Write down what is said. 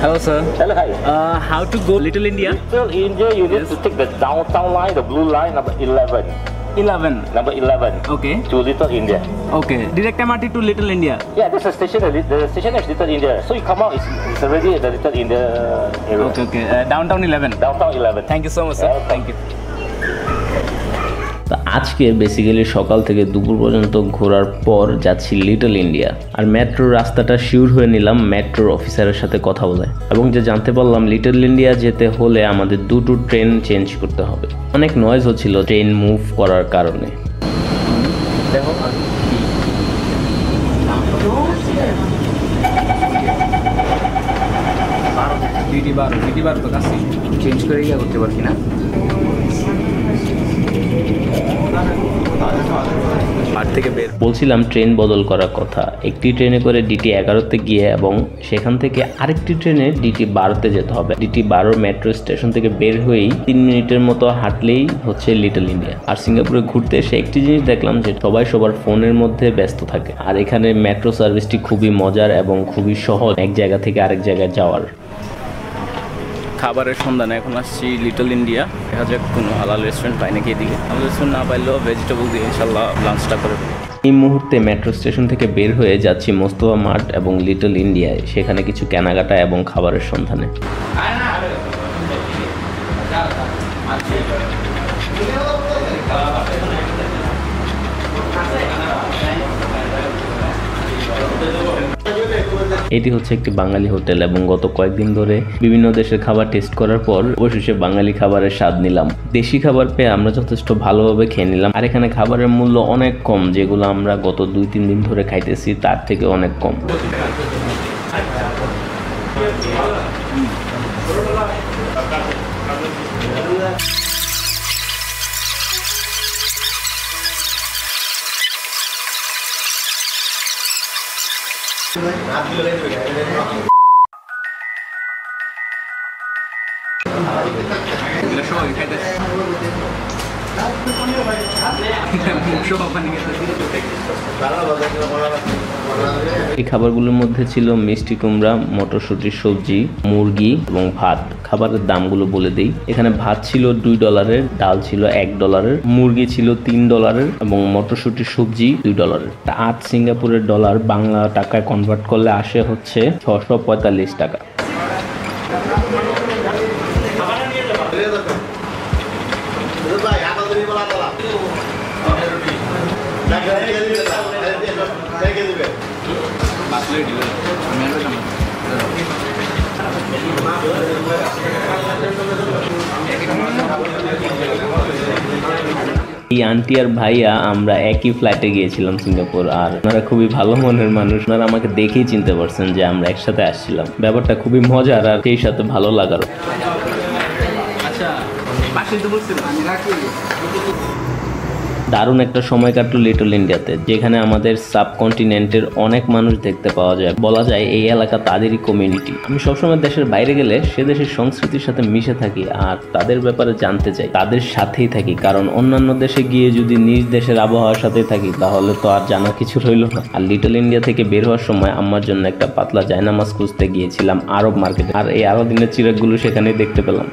Hello sir. Hello, hi. How to go Little India? Little India, you need to take the downtown line, the blue line, number 11. 11. Number 11. Okay. To Little India. Okay. Direct MRT to Little India. Yeah, this is station. The station is Little India. So you come out, it's already at the Little India area. Okay, okay. Downtown 11. Downtown 11. Thank you so much, sir. Yeah, Thank you. তো আজকে basically সকাল থেকে দুপুর পর্যন্ত ঘোরার পর যাচ্ছি little India. আর মেট্রোর রাস্তাটা শিওর হয়ে নিলাম মেট্রোর অফিসারের সাথে কথা বলে, এবং যে জানতে পারলাম লিটল ইন্ডিয়া যেতে হলে আমাদের দুটো ট্রেন চেঞ্জ করতে হবে। অনেক নয়েজ হচ্ছিল ট্রেন মুভ করার কারণে। ডিটি বার তো কাছে চেঞ্জ করে গিয়ে করতে পারছি না। বলছিলাম ট্রেন বদল করার কথা। একটি ট্রেনে করে ডিটি 11তে গিয়ে এবং সেখান থেকে আরেকটি ট্রেনে ডিটি 12তে যেতে হবে। ডিটি 12 মেট্রো স্টেশন থেকে বের হয়েই 3 মিনিটের মতো হাঁটলেই হচ্ছে লিটল ইন্ডিয়া। আর সিঙ্গাপুরে ঘুরতে এসে একটি জিনিস দেখলাম যে সবাই সবার ফোনের মধ্যে ব্যস্ত থাকে, আর এখানে মেট্রো সার্ভিসটি খুবই মজার এবং খুবই সহজ এক জায়গা থেকে আরেক জায়গায় যাওয়ার। খাবারের সন্ধানে এখন আসছি লিটল ইন্ডিয়া। দেখা যাক কোনো হালাল রেস্টুরেন্ট পাই নাকি এদিকে। হালাল রেস্টুরেন্ট না পাইলেও ভেজিটেবল দিয়ে ইনশাল্লাহ লাঞ্চটা করে। এই মুহূর্তে মেট্রো স্টেশন থেকে বের হয়ে যাচ্ছি মোস্তফা মার্ট এবং লিটল ইন্ডিয়ায়, সেখানে কিছু কেনাকাটা এবং খাবারের সন্ধানে। এটি হচ্ছে একটি বাঙালি হোটেল এবং গত কয়েকদিন ধরে বিভিন্ন দেশের খাবার টেস্ট করার পর অবশেষে বাঙালি খাবারের স্বাদ নিলাম। দেশি খাবার পেয়ে আমরা যথেষ্ট ভালোভাবে খেয়ে নিলাম। আর এখানে খাবারের মূল্য অনেক কম, যেগুলো আমরা গত 2-3 দিন ধরে খাইতেছি তার থেকে অনেক কম। এই খাবারগুলোর মধ্যে ছিল মিষ্টি কুমড়া, মটরশুঁটির সবজি, মুরগি এবং ভাত। খাবারের দামগুলো বলে দেই। এখানে ভাত ছিল $2, ডাল ছিল $1, মুরগি ছিল $3 এবং মটরশুঁটির সবজি $2। 8 সিঙ্গাপুরের ডলার বাংলা টাকায় কনভার্ট করলে আসে হচ্ছে 645 টাকা। এই আন্টি আর ভাইয়া আমরা একই ফ্লাইটে গিয়েছিলাম সিঙ্গাপুর, আর ওনারা খুবই ভালো মনের মানুষ। ওনারা আমাকে দেখেই চিনতে পারছেন যে আমরা একসাথে আসছিলাম। ব্যাপারটা খুবই মজার আর সেই সাথে ভালো লাগার। দারুণ একটা সময় কাটলো লিটল ইন্ডিয়াতে, যেখানে আমাদের সাবকন্টিনেন্টের অনেক মানুষ দেখতে পাওয়া যায়। বলা যায় এই এলাকা তাদেরই কমিউনিটি। আমি সবসময় দেশের বাইরে গেলে সে দেশের সংস্কৃতির সাথে মিশে থাকি আর তাদের ব্যাপারে জানতে চাই, তাদের সাথেই থাকি। কারণ অন্যান্য দেশে গিয়ে যদি নিজ দেশের আবহাওয়ার সাথে থাকি তাহলে তো আর জানা কিছু রইল না। আর লিটল ইন্ডিয়া থেকে বের হওয়ার সময় আমার জন্য একটা পাতলা জায়নামাজ খুঁজতে গিয়েছিলাম আরব মার্কেটে, আর এই আরব দিনের চিরাগগুলো সেখানেই দেখতে পেলাম।